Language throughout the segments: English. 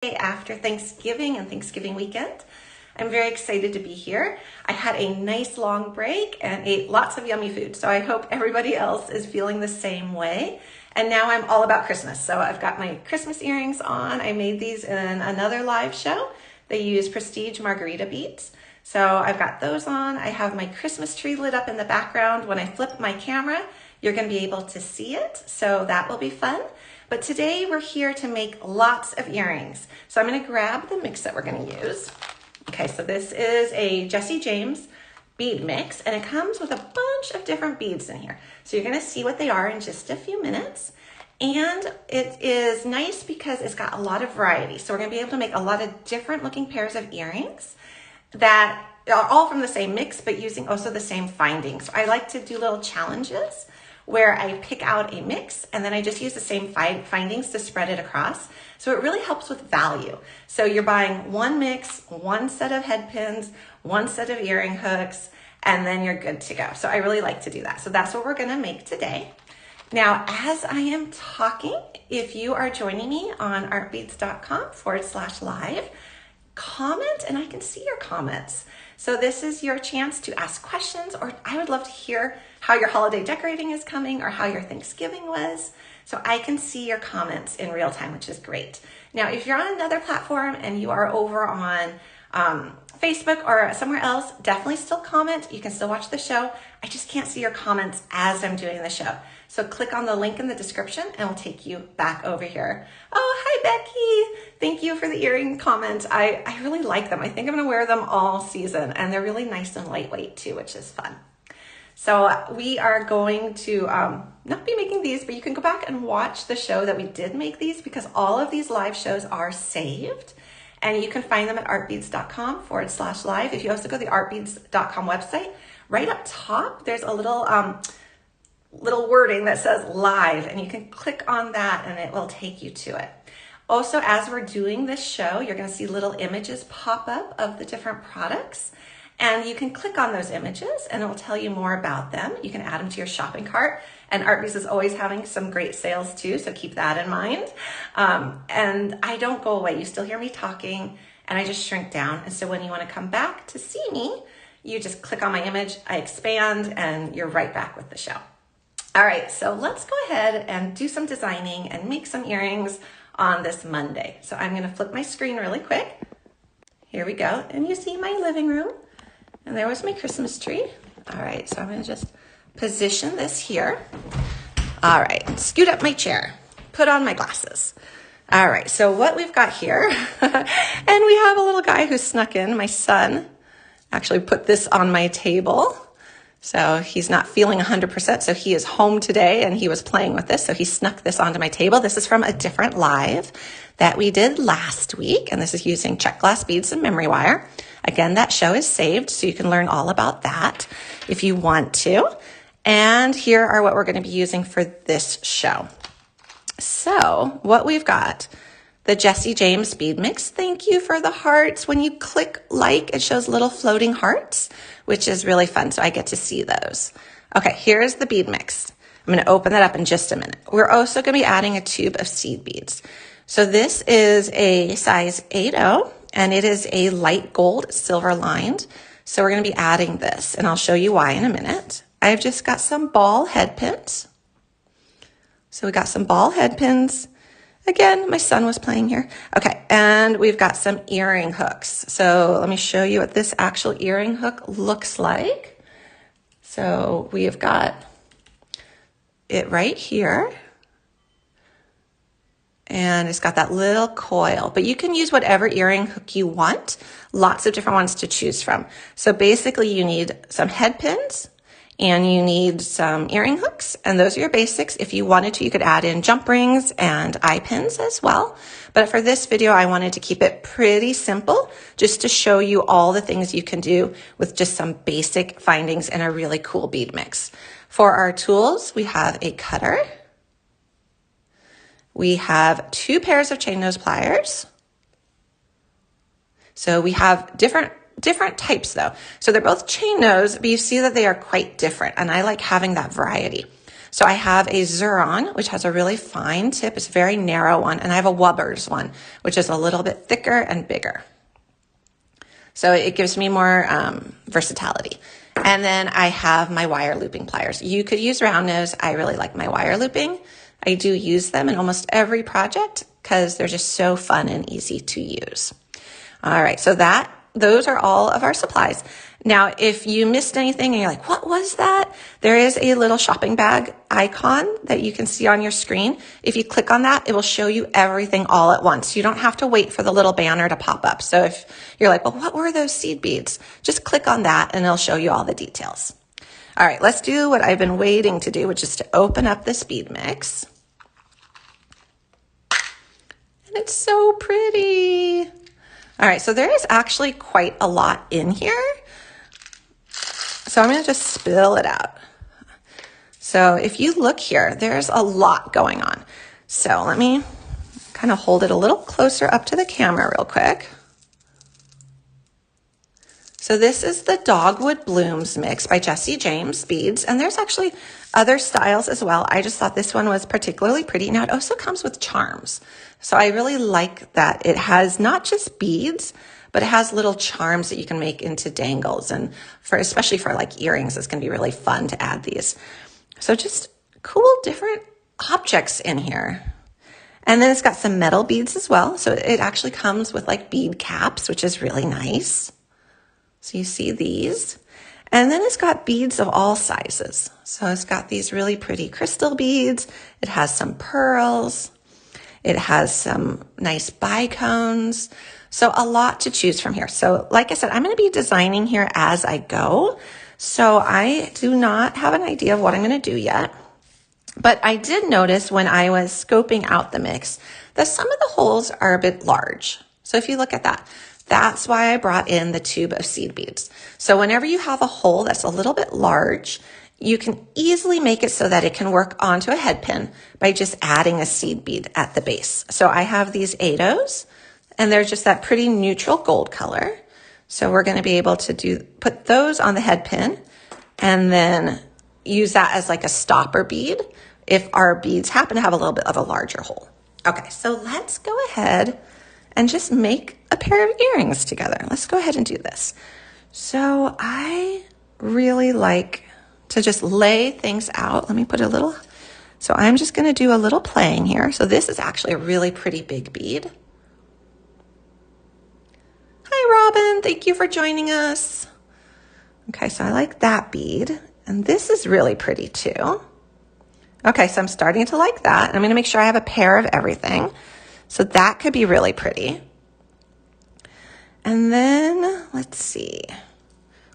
After Thanksgiving and Thanksgiving weekend. I'm very excited to be here. I had a nice long break and ate lots of yummy food, so I hope everybody else is feeling the same way. And now I'm all about Christmas. So I've got my Christmas earrings on. I made these in another live show. They use prestige margarita beads. So I've got those on. I have my Christmas tree lit up in the background. When I flip my camera, you're going to be able to see it. So that will be fun. But today we're here to make lots of earrings. So I'm going to grab the mix that we're going to use. Okay, so this is a Jesse James bead mix, and it comes with a bunch of different beads in here. So you're going to see what they are in just a few minutes. And it is nice because it's got a lot of variety. So we're going to be able to make a lot of different looking pairs of earrings that are all from the same mix, but using also the same findings. I like to do little challenges where I pick out a mix and then I just use the same findings to spread it across. So it really helps with value. So you're buying one mix, one set of head pins, one set of earring hooks, and then you're good to go. So I really like to do that. So that's what we're gonna make today. Now, as I am talking, if you are joining me on artbeads.com/live, comment and I can see your comments. So this is your chance to ask questions, or I would love to hear how your holiday decorating is coming or how your Thanksgiving was. So I can see your comments in real time, which is great. Now, if you're on another platform and you are over on Facebook or somewhere else, definitely still comment. You can still watch the show. I just can't see your comments as I'm doing the show. So click on the link in the description and it'll take you back over here. Oh, hi, Becky. Thank you for the earring comments. I really like them. I think I'm gonna wear them all season, and they're really nice and lightweight too, which is fun. So we are going to not be making these, but you can go back and watch the show that we did make these, because all of these live shows are saved. And you can find them at artbeads.com/live. If you also go to the artbeads.com website, right up top, there's a little wording that says live, and you can click on that and it will take you to it. Also, as we're doing this show, you're gonna see little images pop up of the different products, and you can click on those images and it will tell you more about them. You can add them to your shopping cart, and Artbeads is always having some great sales too, so keep that in mind. And I don't go away. You still hear me talking, and I just shrink down. And so when you want to come back to see me, you just click on my image, I expand, and you're right back with the show. All right, so let's go ahead and do some designing and make some earrings on this Monday. So I'm going to flip my screen really quick. Here we go. And you see my living room. And there was my Christmas tree. All right, so I'm going to just position this here. All right, scoot up my chair, put on my glasses. All right, so what we've got here, and we have a little guy who snuck in. My son actually put this on my table. So he's not feeling 100%, so he is home today and he was playing with this, so he snuck this onto my table. This is from a different live that we did last week, and this is using check glass beads and memory wire. Again, that show is saved, so you can learn all about that if you want to. And here are what we're going to be using for this show. So what we've got, the Jesse James bead mix. Thank you for the hearts. When you click like, it shows little floating hearts, which is really fun, so I get to see those. Okay, here's the bead mix. I'm going to open that up in just a minute. We're also going to be adding a tube of seed beads. So this is a size 8/0, and it is a light gold silver lined. So we're going to be adding this, and I'll show you why in a minute. I've just got some ball head pins. So we got some ball head pins. Again, my son was playing here. Okay, and we've got some earring hooks. So let me show you what this actual earring hook looks like. So we have got it right here. And it's got that little coil, but you can use whatever earring hook you want. Lots of different ones to choose from. So basically you need some head pins, and you need some earring hooks, and those are your basics. If you wanted to, you could add in jump rings and eye pins as well. But for this video, I wanted to keep it pretty simple, just to show you all the things you can do with just some basic findings in a really cool bead mix. For our tools, we have a cutter. We have 2 pairs of chain nose pliers. So we have different types though. So they're both chain nose, but you see that they are quite different, and I like having that variety. So I have a Zuron, which has a really fine tip. It's a very narrow one. And I have a Wubbers one, which is a little bit thicker and bigger. So it gives me more versatility. And then I have my wire looping pliers. You could use round nose. I really like my wire looping. I do use them in almost every project because they're just so fun and easy to use. All right, so those are all of our supplies. Now, if you missed anything and you're like, what was that? There is a little shopping bag icon that you can see on your screen. If you click on that, it will show you everything all at once. You don't have to wait for the little banner to pop up. So if you're like, well, what were those seed beads? Just click on that and it'll show you all the details. All right, let's do what I've been waiting to do, which is to open up this bead mix. And it's so pretty. All right, so there is actually quite a lot in here. So I'm going to just spill it out. So if you look here, there's a lot going on. So let me kind of hold it a little closer up to the camera real quick. So this is the Dogwood Blooms mix by Jessie James Beads, and there's actually other styles as well. I just thought this one was particularly pretty. Now it also comes with charms. So I really like that it has not just beads, but it has little charms that you can make into dangles, and especially for like earrings, it's gonna be really fun to add these. So just cool different objects in here. And then it's got some metal beads as well. So it actually comes with like bead caps, which is really nice. So you see these. And then it's got beads of all sizes. So it's got these really pretty crystal beads. It has some pearls. It has some nice bicones. So a lot to choose from here. So like I said, I'm going to be designing here as I go. So I do not have an idea of what I'm going to do yet. But I did notice when I was scoping out the mix that some of the holes are a bit large. So if you look at that, that's why I brought in the tube of seed beads. So whenever you have a hole that's a little bit large, you can easily make it so that it can work onto a head pin by just adding a seed bead at the base. So I have these Ados, and they're just that pretty neutral gold color. So we're going to be able to put those on the head pin and then use that as like a stopper bead if our beads happen to have a little bit of a larger hole. Okay, so let's go ahead and just make a pair of earrings together. Let's go ahead and do this. So I really like to just lay things out. Let me put a little, so I'm just going to do a little playing here. So this is actually a really pretty big bead. Hi, Robin. Thank you for joining us. Okay, so I like that bead. And this is really pretty too. Okay, so I'm starting to like that. I'm going to make sure I have a pair of everything. So that could be really pretty. And then let's see.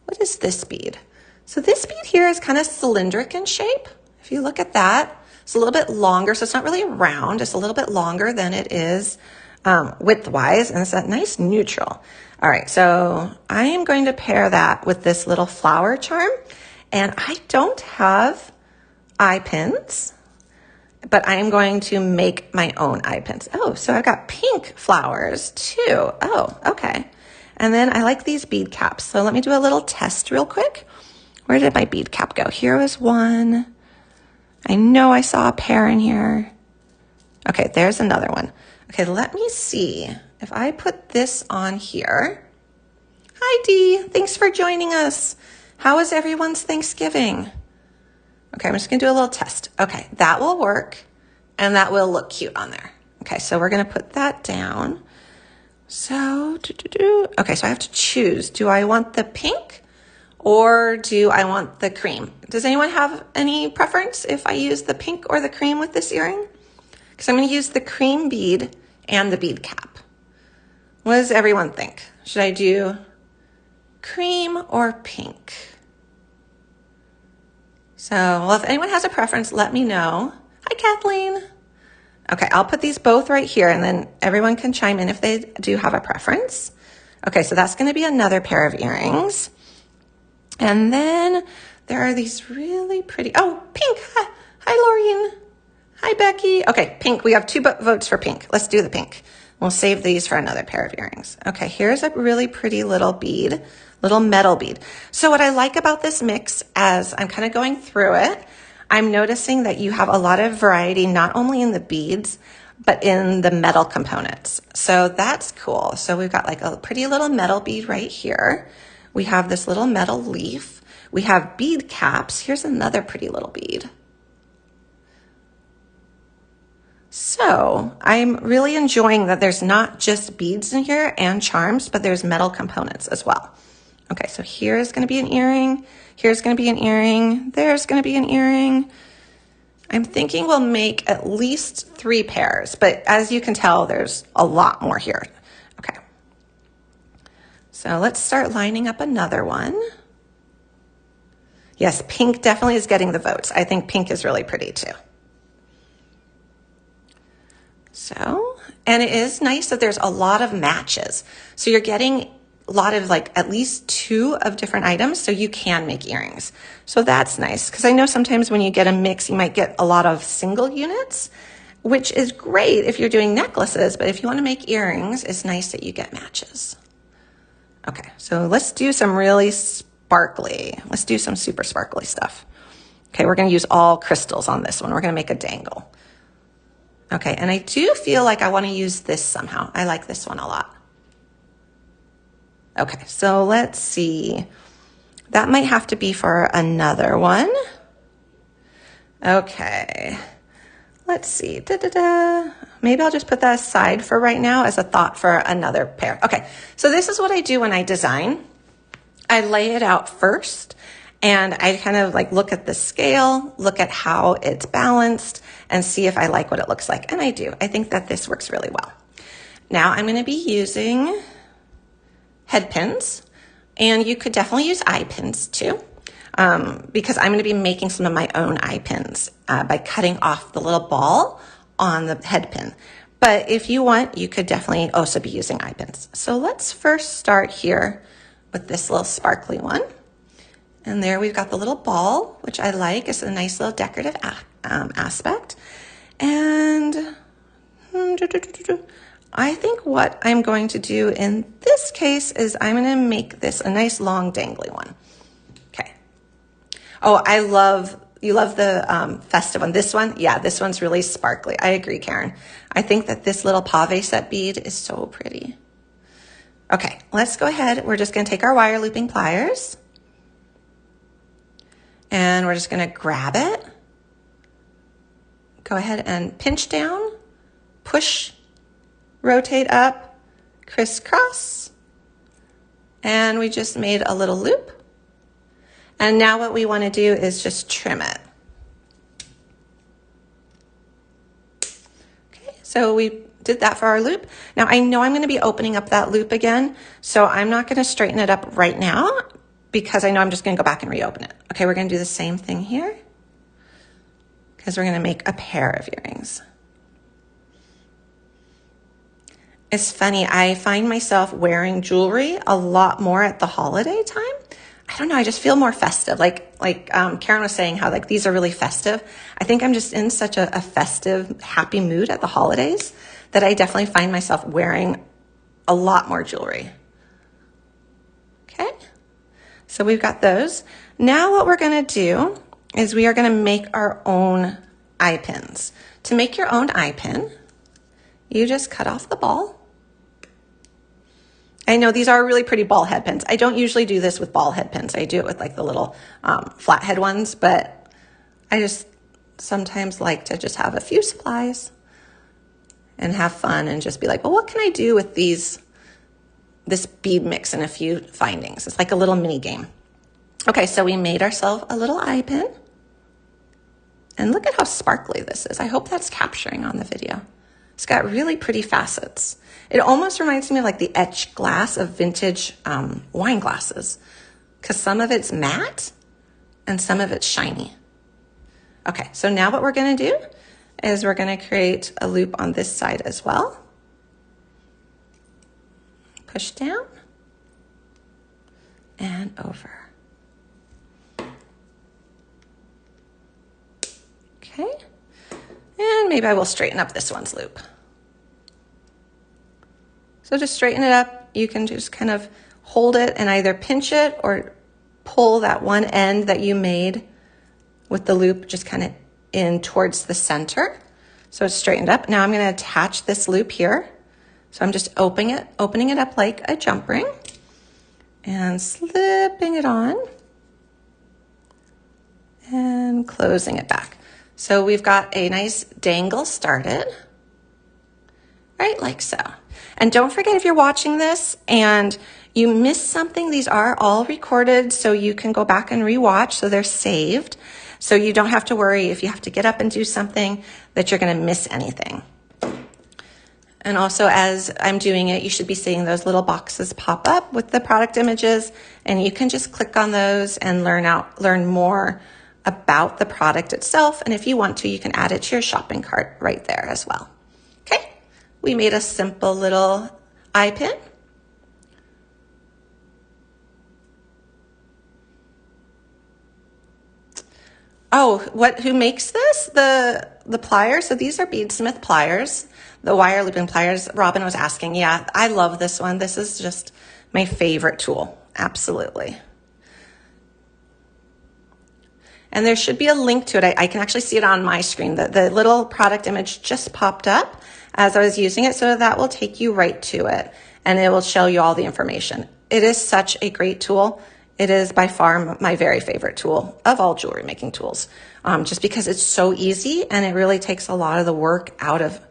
What is this bead? So this bead here is kind of cylindric in shape. If you look at that, it's a little bit longer. So it's not really round. It's a little bit longer than it is width-wise. And it's that nice neutral. All right, so I am going to pair that with this little flower charm. And I don't have eye pins, but I am going to make my own eye pins. Oh, so I've got pink flowers too. Oh, okay. And then I like these bead caps. So let me do a little test real quick. Where did my bead cap go? Here was one. I know I saw a pair in here. Okay, there's another one. Okay, let me see if I put this on here. Hi, Dee. Thanks for joining us. How was everyone's Thanksgiving? Okay, I'm just gonna do a little test. Okay, that will work and that will look cute on there. Okay, so we're gonna put that down. So, okay, so I have to choose. Do I want the pink or do I want the cream? Does anyone have any preference if I use the pink or the cream with this earring? Because I'm gonna use the cream bead and the bead cap. What does everyone think? Should I do cream or pink? So, well, if anyone has a preference, let me know. Hi, Kathleen. Okay, I'll put these both right here and then everyone can chime in if they do have a preference. Okay, so that's going to be another pair of earrings. And then there are these really pretty, oh, pink. Hi, Laureen. Hi, Becky. Okay, pink. We have 2 votes for pink. Let's do the pink. We'll save these for another pair of earrings. Okay, here's a really pretty little bead. Little metal bead. So what I like about this mix as I'm kind of going through it, I'm noticing that you have a lot of variety, not only in the beads, but in the metal components. So that's cool. So we've got like a pretty little metal bead right here. We have this little metal leaf. We have bead caps. Here's another pretty little bead. So I'm really enjoying that there's not just beads in here and charms, but there's metal components as well. Okay, so here's gonna be an earring. Here's gonna be an earring. There's gonna be an earring. I'm thinking we'll make at least 3 pairs, but as you can tell, there's a lot more here. Okay, so let's start lining up another one. Yes, pink definitely is getting the votes. I think pink is really pretty too. So, and it is nice that there's a lot of matches. So you're getting a lot of like at least 2 of different items, so you can make earrings. So that's nice, because I know sometimes when you get a mix, you might get a lot of single units, which is great if you're doing necklaces, but if you want to make earrings, it's nice that you get matches. Okay, so let's do some really sparkly. Let's do some super sparkly stuff. Okay, we're going to use all crystals on this one. We're going to make a dangle. Okay, and I do feel like I want to use this somehow. I like this one a lot. Okay, so let's see. That might have to be for another one. Okay, let's see. Maybe I'll just put that aside for right now as a thought for another pair. Okay, so this is what I do when I design. I lay it out first, and I kind of like look at the scale, look at how it's balanced, and see if I like what it looks like. And I do. I think that this works really well. Now I'm going to be using head pins, and you could definitely use eye pins too, because I'm going to be making some of my own eye pins by cutting off the little ball on the head pin. But if you want, you could definitely also be using eye pins. So let's first start here with this little sparkly one. And there we've got the little ball, which I like. It's a nice little decorative aspect. And I think what I'm going to do in this case is I'm going to make this a nice long dangly one. Okay. Oh, you love the festive one. This one, yeah, this one's really sparkly. I agree, Karen. I think that this little pave set bead is so pretty. Okay, let's go ahead. We're just going to take our wire looping pliers, and we're just going to grab it. Go ahead and pinch down, push, rotate up, crisscross, and we just made a little loop. And now what we want to do is just trim it. Okay, so we did that for our loop. Now I know I'm going to be opening up that loop again, so I'm not going to straighten it up right now because I know I'm just going to go back and reopen it. Okay, we're going to do the same thing here because we're going to make a pair of earrings. It's funny, I find myself wearing jewelry a lot more at the holiday time. I don't know, I just feel more festive. Like Karen was saying how like these are really festive. I think I'm just in such a festive, happy mood at the holidays that I definitely find myself wearing a lot more jewelry. Okay, so we've got those. Now what we're gonna do is we are gonna make our own eye pins. To make your own eye pin, you just cut off the ball. I know these are really pretty ball head pins. I don't usually do this with ball head pins. I do it with like the little flathead ones, but I just sometimes like to just have a few supplies and have fun and just be like, well, what can I do with this bead mix and a few findings? It's like a little mini game. Okay, so we made ourselves a little eye pin. And look at how sparkly this is. I hope that's capturing on the video. It's got really pretty facets. It almost reminds me of like the etched glass of vintage wine glasses, because some of it's matte and some of it's shiny. Okay, so now what we're gonna do is we're gonna create a loop on this side as well. Push down and over. Okay, and maybe I will straighten up this one's loop. So just straighten it up. You can just kind of hold it and either pinch it or pull that one end that you made with the loop just kind of in towards the center. So it's straightened up. Now I'm going to attach this loop here. So I'm just opening it up like a jump ring and slipping it on and closing it back. So we've got a nice dangle started, right, like so. And don't forget, if you're watching this and you missed something, these are all recorded, so you can go back and rewatch, so they're saved. So you don't have to worry if you have to get up and do something that you're going to miss anything. And also, as I'm doing it, you should be seeing those little boxes pop up with the product images, and you can just click on those and learn more about the product itself. And if you want to, you can add it to your shopping cart right there as well. Okay, we made a simple little eye pin. Oh, who makes this? The pliers. So these are Beadsmith pliers, the wire looping pliers. Robin was asking. Yeah, I love this one. This is just my favorite tool. Absolutely. And there should be a link to it. I can actually see it on my screen. The little product image just popped up as I was using it, so that will take you right to it, and it will show you all the information. It is such a great tool. It is by far my very favorite tool of all jewelry making tools, just because it's so easy and it really takes a lot of the work out of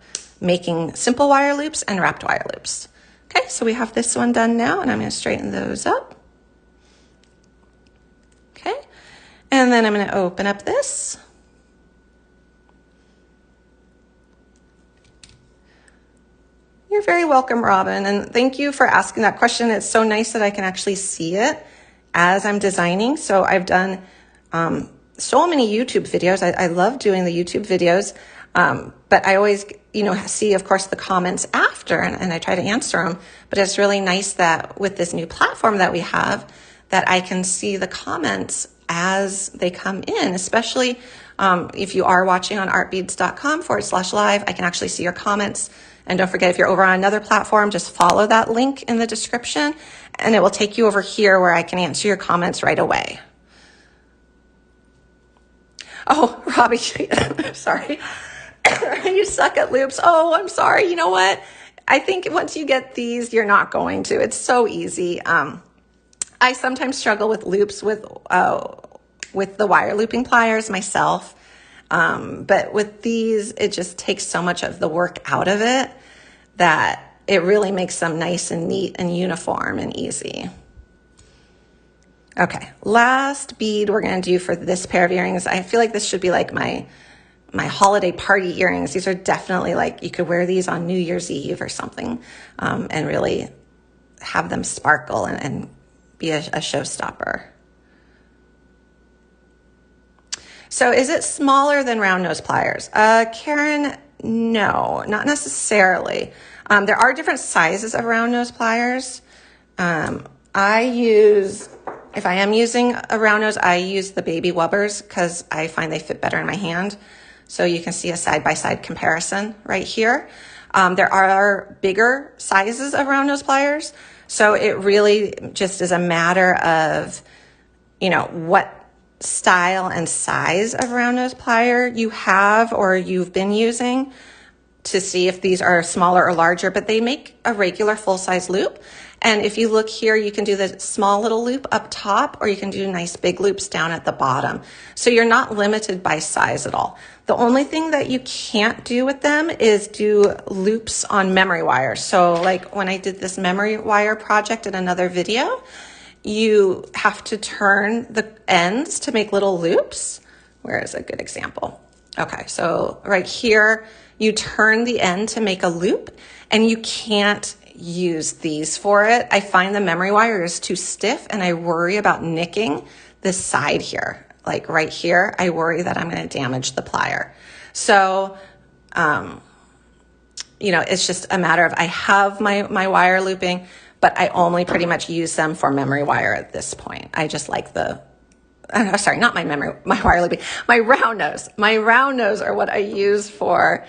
making simple wire loops and wrapped wire loops. Okay, so we have this one done now, and I'm going to straighten those up. Okay, and then I'm going to open up this. You're very welcome, Robin, and thank you for asking that question. It's so nice that I can actually see it as I'm designing. So I've done so many YouTube videos. I love doing the YouTube videos, but I always, see, of course, the comments after, and I try to answer them. But it's really nice that with this new platform that we have, that I can see the comments as they come in, especially if you are watching on artbeads.com/live, I can actually see your comments. And don't forget, if you're over on another platform, just follow that link in the description, and it will take you over here where I can answer your comments right away. Oh, Robbie, sorry. You suck at loops. Oh, I'm sorry. You know what? I think once you get these, you're not going to. It's so easy. I sometimes struggle with loops with the wire looping pliers myself. But with these, it just takes so much of the work out of it that it really makes them nice and neat and uniform and easy. Okay, last bead we're going to do for this pair of earrings. I feel like this should be like my holiday party earrings. These are definitely like, you could wear these on New Year's Eve or something, and really have them sparkle and be a showstopper. So is it smaller than round nose pliers? Karen, no, not necessarily. There are different sizes of round nose pliers. If I am using a round nose, I use the baby Wubbers because I find they fit better in my hand. So you can see a side-by-side comparison right here. There are bigger sizes of round nose pliers. So it really just is a matter of, what style and size of round nose plier you have or you've been using to see if these are smaller or larger, but they make a regular full-size loop. And if you look here, you can do the small little loop up top, or you can do nice big loops down at the bottom. So you're not limited by size at all. The only thing that you can't do with them is do loops on memory wire. So like when I did this memory wire project in another video, you have to turn the ends to make little loops. Where is a good example? Okay, so right here, you turn the end to make a loop, and you can't use these for it. I find the memory wire is too stiff, and I worry about nicking this side here. Like right here, I worry that I'm going to damage the plier. So, it's just a matter of, I have my wire looping, but I only pretty much use them for memory wire at this point. I just like not my wire looping, my round nose. My round nose are what I use for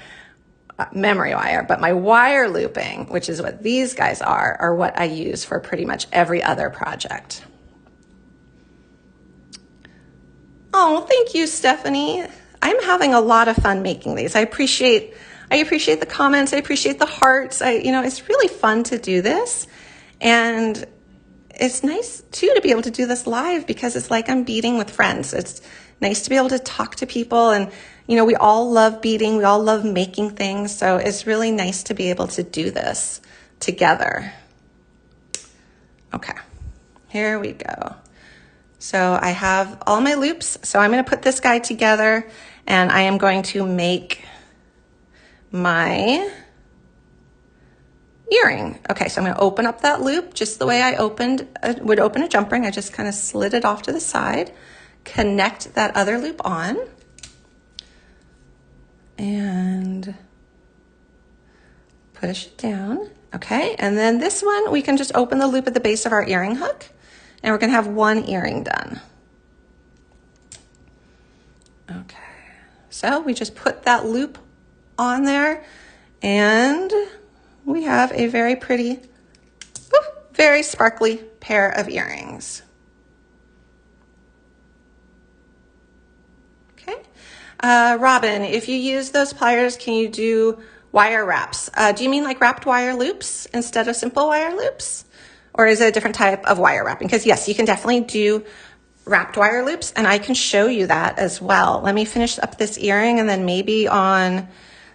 memory wire, but my wire looping, which is what these guys are what I use for pretty much every other project. Oh, thank you, Stephanie. I'm having a lot of fun making these. I appreciate the comments. I appreciate the hearts. It's really fun to do this. And it's nice too to be able to do this live because it's like I'm beading with friends. It's nice to be able to talk to people, and we all love beading. We all love making things. So it's really nice to be able to do this together. Okay, here we go. So I have all my loops. So I'm going to put this guy together, and I am going to make my earring. Okay, so I'm going to open up that loop just the way I would open a jump ring. I just kind of slid it off to the side, connect that other loop on, and push it down. Okay, and then this one, we can just open the loop at the base of our earring hook, and we're going to have one earring done. Okay, so we just put that loop on there, and we have a very pretty, very sparkly pair of earrings. Okay, Robin, if you use those pliers, can you do wire wraps? Do you mean like wrapped wire loops instead of simple wire loops? Or is it a different type of wire wrapping? Because yes, you can definitely do wrapped wire loops, and I can show you that as well. Let me finish up this earring, and then maybe on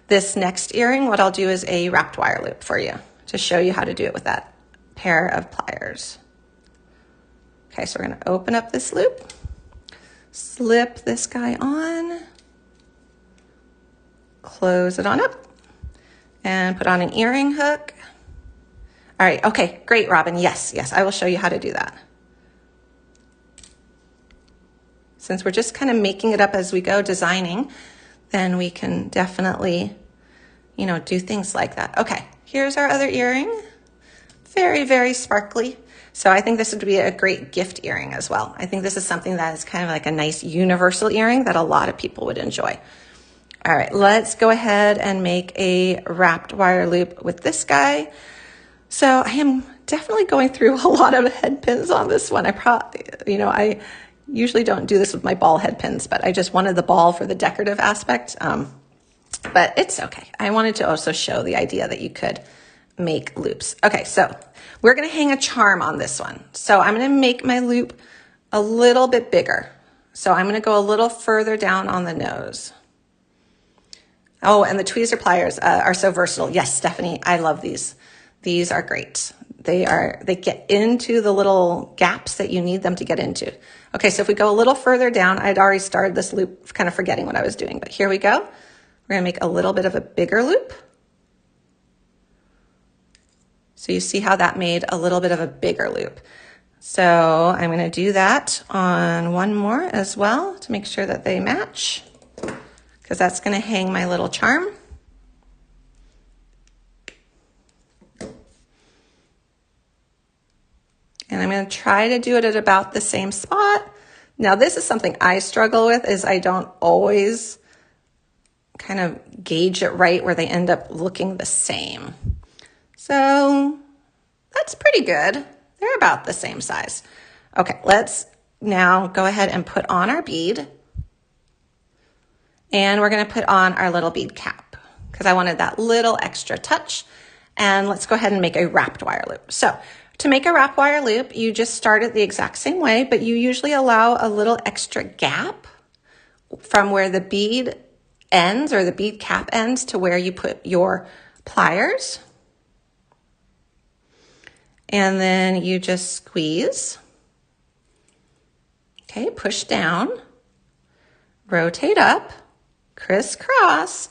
this next earring, what I'll do is a wrapped wire loop for you to show you how to do it with that pair of pliers. Okay, so we're going to open up this loop, slip this guy on, close it on up, and put on an earring hook. All right, okay, great, Robin. Yes, I will show you how to do that. Since we're just kind of making it up as we go, designing, then we can definitely, do things like that. Okay, here's our other earring. Very, very sparkly. So I think this would be a great gift earring as well. I think this is something that is kind of like a nice universal earring that a lot of people would enjoy. All right, let's go ahead and make a wrapped wire loop with this guy. So I am definitely going through a lot of head pins on this one. I usually don't do this with my ball head pins, but I just wanted the ball for the decorative aspect. But it's okay. I wanted to also show the idea that you could make loops. Okay, so we're going to hang a charm on this one. So I'm going to make my loop a little bit bigger. So I'm going to go a little further down on the nose. Oh, and the tweezer pliers are so versatile. Yes, Stephanie, I love these. These are great. They get into the little gaps that you need them to get into. Okay, so if we go a little further down, I'd already started this loop kind of forgetting what I was doing, but here we go. We're gonna make a little bit of a bigger loop. So you see how that made a little bit of a bigger loop. So I'm gonna do that on one more as well to make sure that they match, because that's gonna hang my little charm. And I'm going to try to do it at about the same spot. Now, this is something I struggle with, is I don't always kind of gauge it right where they end up looking the same. So that's pretty good. They're about the same size. Okay, let's now go ahead and put on our bead. And we're going to put on our little bead cap because I wanted that little extra touch. And let's go ahead and make a wrapped wire loop. So to make a wrap wire loop, you just start it the exact same way, but you usually allow a little extra gap from where the bead ends or the bead cap ends to where you put your pliers. And then you just squeeze. Okay, push down, rotate up, crisscross,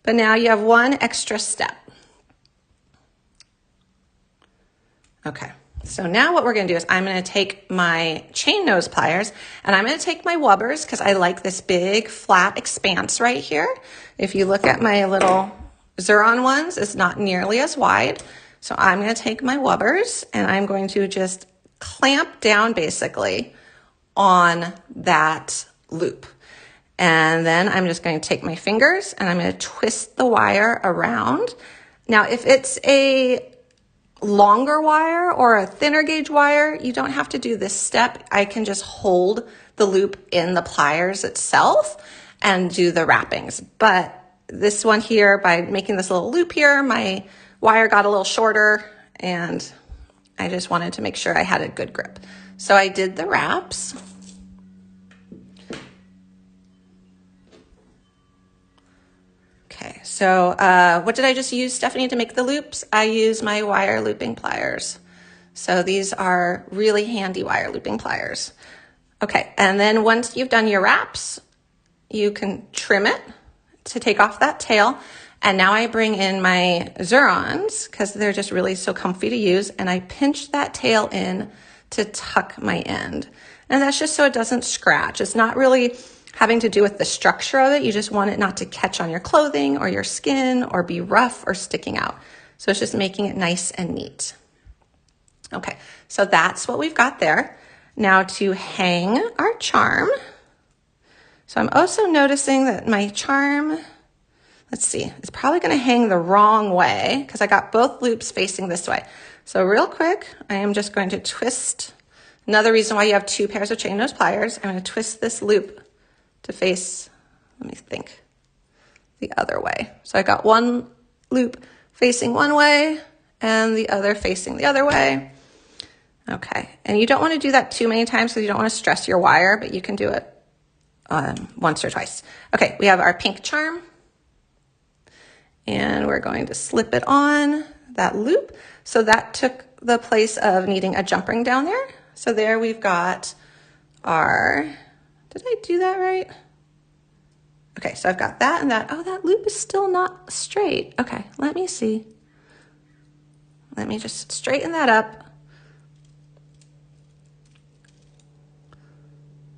but now you have one extra step. Okay, so now what we're gonna do is I'm gonna take my chain nose pliers and I'm gonna take my wubbers because I like this big flat expanse right here. If you look at my little Xuron ones, it's not nearly as wide. So I'm gonna take my wubbers and I'm going to just clamp down basically on that loop. And then I'm just going to take my fingers and I'm going to twist the wire around. Now, if it's a longer wire or a thinner gauge wire, you don't have to do this step. I can just hold the loop in the pliers itself and do the wrappings. But this one here, by making this little loop here, my wire got a little shorter and I just wanted to make sure I had a good grip. So I did the wraps. Okay, so what did I just use, Stephanie, to make the loops? I use my wire looping pliers. So these are really handy wire looping pliers. Okay, and then once you've done your wraps, you can trim it to take off that tail. And now I bring in my Zurons because they're just really so comfy to use. And I pinch that tail in to tuck my end. And that's just so it doesn't scratch. It's not really having to do with the structure of it. You just want it not to catch on your clothing or your skin or be rough or sticking out. So it's just making it nice and neat. Okay, so that's what we've got there. Now to hang our charm. So I'm also noticing that my charm, let's see, it's probably gonna hang the wrong way because I got both loops facing this way. So real quick, I am just going to twist. Another reason why you have two pairs of chain nose pliers, I'm gonna twist this loop to face, let me think, the other way. So I got one loop facing one way and the other facing the other way. Okay, and you don't want to do that too many times because you don't want to stress your wire, but you can do it once or twice. Okay, we have our pink charm and we're going to slip it on that loop. So that took the place of needing a jump ring down there. So there we've got our, did I do that right? Okay, so I've got that and that. Oh, that loop is still not straight. Okay, let me see. Let me just straighten that up.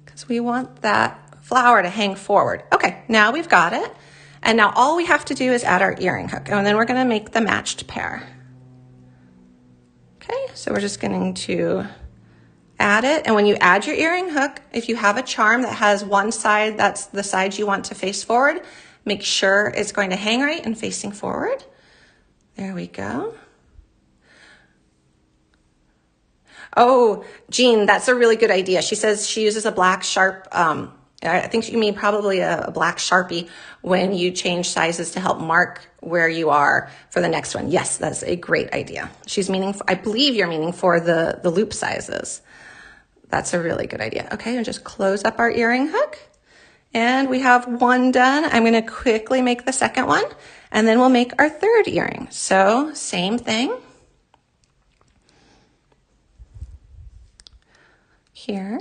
Because we want that flower to hang forward. Okay, now we've got it. And now all we have to do is add our earring hook. And then we're gonna make the matched pair. Okay, so we're just going to add it. And when you add your earring hook, if you have a charm that has one side, that's the side you want to face forward, make sure it's going to hang right and facing forward. There we go. Oh, Jean, that's a really good idea. She says she uses a black sharp, I think you mean probably a black Sharpie when you change sizes to help mark where you are for the next one. Yes, that's a great idea. She's meaning, I believe you're meaning for the loop sizes. That's a really good idea. Okay, and just close up our earring hook. And we have one done. I'm gonna quickly make the second one and then we'll make our third earring. So same thing. Here.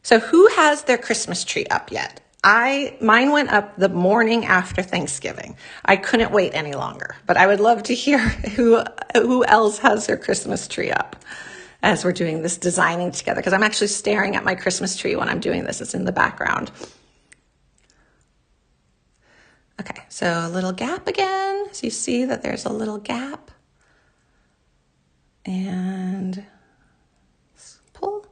So who has their Christmas tree up yet? Mine went up the morning after Thanksgiving. I couldn't wait any longer, but I would love to hear who else has their Christmas tree up as we're doing this designing together, because I'm actually staring at my Christmas tree when I'm doing this. It's in the background. Okay, so a little gap again. So you see that there's a little gap. And pull.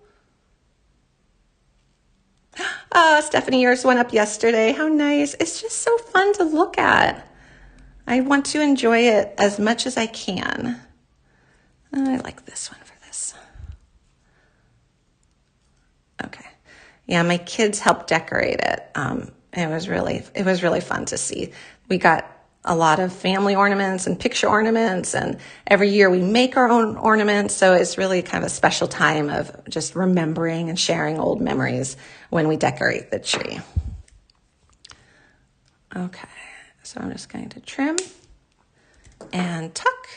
Stephanie, yours went up yesterday. How nice. It's just so fun to look at. I want to enjoy it as much as I can. I like this one for this. Okay. Yeah, my kids helped decorate it. It was really fun to see. We got a lot of family ornaments and picture ornaments, and every year we make our own ornaments. So it's really kind of a special time of just remembering and sharing old memories when we decorate the tree. Okay, so I'm just going to trim and tuck.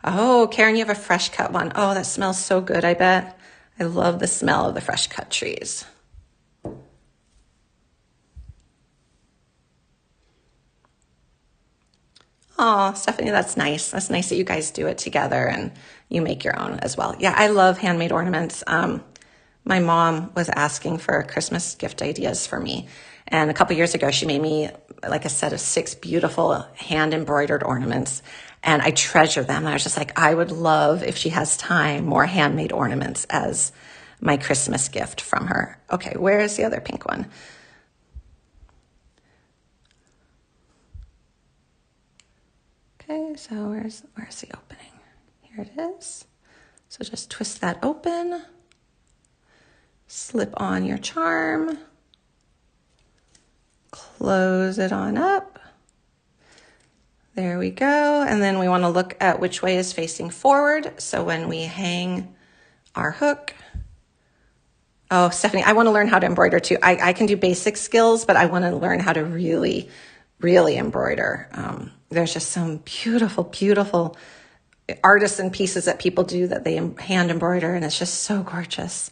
Oh, Karen, you have a fresh cut one. Oh, that smells so good, I bet. I love the smell of the fresh cut trees. Oh, Stephanie, that's nice. That's nice that you guys do it together and you make your own as well. Yeah, I love handmade ornaments. My mom was asking for Christmas gift ideas for me. And a couple years ago, she made me like a set of 6 beautiful hand embroidered ornaments. And I treasure them. And I was just like, I would love, if she has time, more handmade ornaments as my Christmas gift from her. Okay, where is the other pink one? Okay, so where's the opening? Here it is. So just twist that open, slip on your charm, close it on up. There we go. And then we want to look at which way is facing forward. So when we hang our hook, oh, Stephanie, I want to learn how to embroider too. I can do basic skills, but I want to learn how to really, really embroider. There's just some beautiful, beautiful artisan pieces that people do that they hand embroider, and it's just so gorgeous.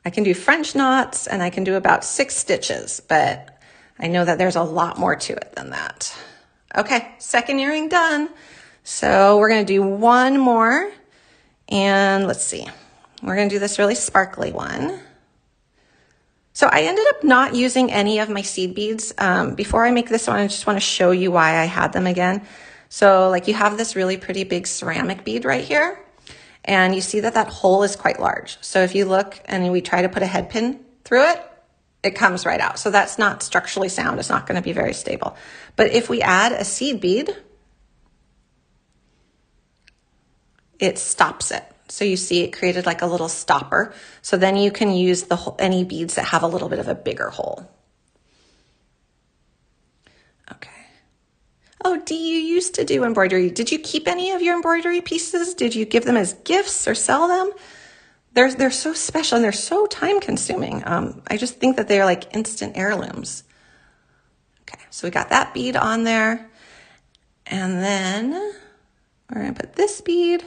I can do French knots, and I can do about 6 stitches, but I know that there's a lot more to it than that. Okay, second earring done. So we're going to do one more, and let's see. We're going to do this really sparkly one. So I ended up not using any of my seed beads. Before I make this one, I just want to show you why I had them again. So like you have this really pretty big ceramic bead right here, and you see that that hole is quite large. So if you look and we try to put a head pin through it, it comes right out. So that's not structurally sound. It's not going to be very stable. But if we add a seed bead, it stops it. So you see it created like a little stopper. So then you can use any beads that have a little bit of a bigger hole. Okay. Oh, Dee, you used to do embroidery. Did you keep any of your embroidery pieces? Did you give them as gifts or sell them? They're so special and they're so time consuming. I just think that they're like instant heirlooms. Okay, so we got that bead on there. And then we're gonna put this bead.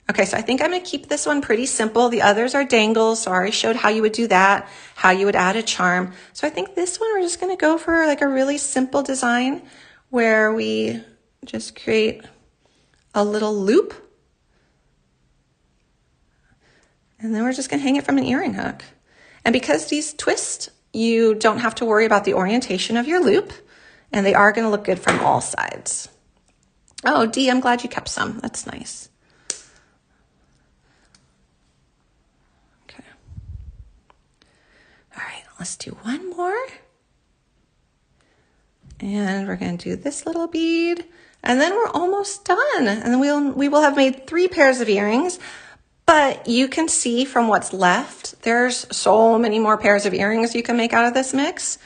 Okay, so I think I'm gonna keep this one pretty simple. The others are dangles, so I already showed how you would do that, how you would add a charm. So I think this one we're just gonna go for like a really simple design where we just create a little loop. And then we're just gonna hang it from an earring hook. And because these twist, you don't have to worry about the orientation of your loop, and they are gonna look good from all sides. Oh, Dee, I'm glad you kept some. That's nice. Okay. All right, let's do one more. And we're gonna do this little bead, and then we're almost done. And then we will have made 3 pairs of earrings, but you can see from what's left, there's so many more pairs of earrings you can make out of this mix.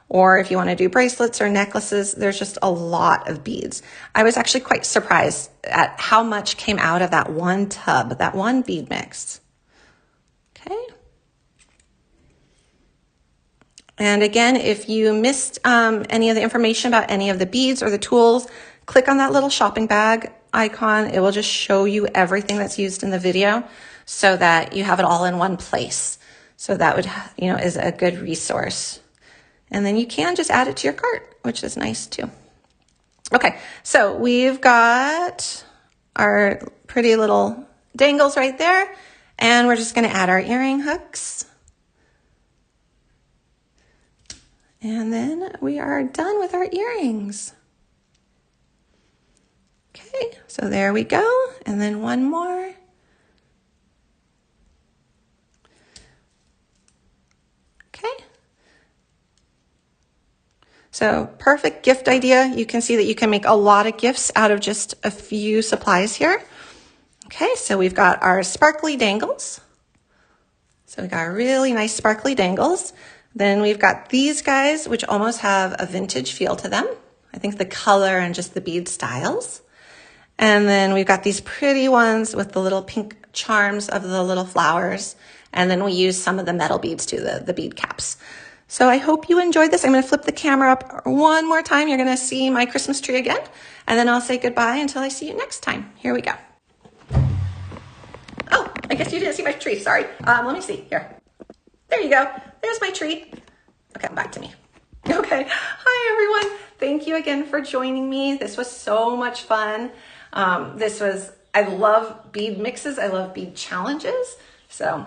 Or if you want to do bracelets or necklaces, there's just a lot of beads. I was actually quite surprised at how much came out of that one tub, that one bead mix. Okay. And again, if you missed any of the information about any of the beads or the tools, click on that little shopping bag icon. It will just show you everything that's used in the video so that you have it all in one place. So that would, is a good resource. And then you can just add it to your cart, which is nice too. Okay, so we've got our pretty little dangles right there, and we're just gonna add our earring hooks. And then we are done with our earrings. Okay, so there we go. And then one more. Okay. So perfect gift idea. You can see that you can make a lot of gifts out of just a few supplies here. Okay, so we've got our sparkly dangles. So we got really nice sparkly dangles. Then we've got these guys, which almost have a vintage feel to them. I think the color and just the bead styles. And then we've got these pretty ones with the little pink charms of the little flowers. And then we use some of the metal beads too, the bead caps. So I hope you enjoyed this. I'm going to flip the camera up one more time. You're going to see my Christmas tree again. And then I'll say goodbye until I see you next time. Here we go. Oh, I guess you didn't see my tree. Sorry. Let me see. Here. There you go. There's my tree. Okay, back to me. Okay. Hi, everyone. Thank you again for joining me. This was so much fun. I love bead mixes. I love bead challenges. So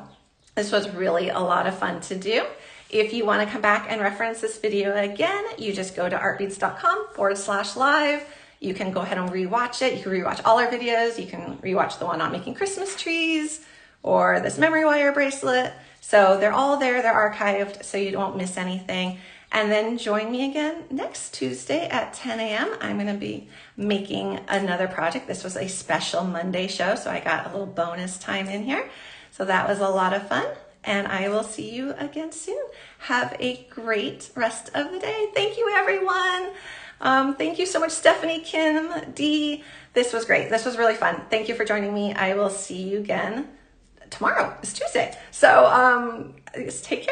this was really a lot of fun to do. If you want to come back and reference this video again, you just go to artbeads.com/live. You can go ahead and rewatch it. You can rewatch all our videos. You can rewatch the one on making Christmas trees or this memory wire bracelet. So they're all there. They're archived so you don't miss anything. And then join me again next Tuesday at 10 a.m. I'm going to be making another project. This was a special Monday show, so I got a little bonus time in here. So that was a lot of fun. And I will see you again soon. Have a great rest of the day. Thank you, everyone. Thank you so much, Stephanie, Kim, Dee. This was great. This was really fun. Thank you for joining me. I will see you again tomorrow. It's Tuesday. So take care.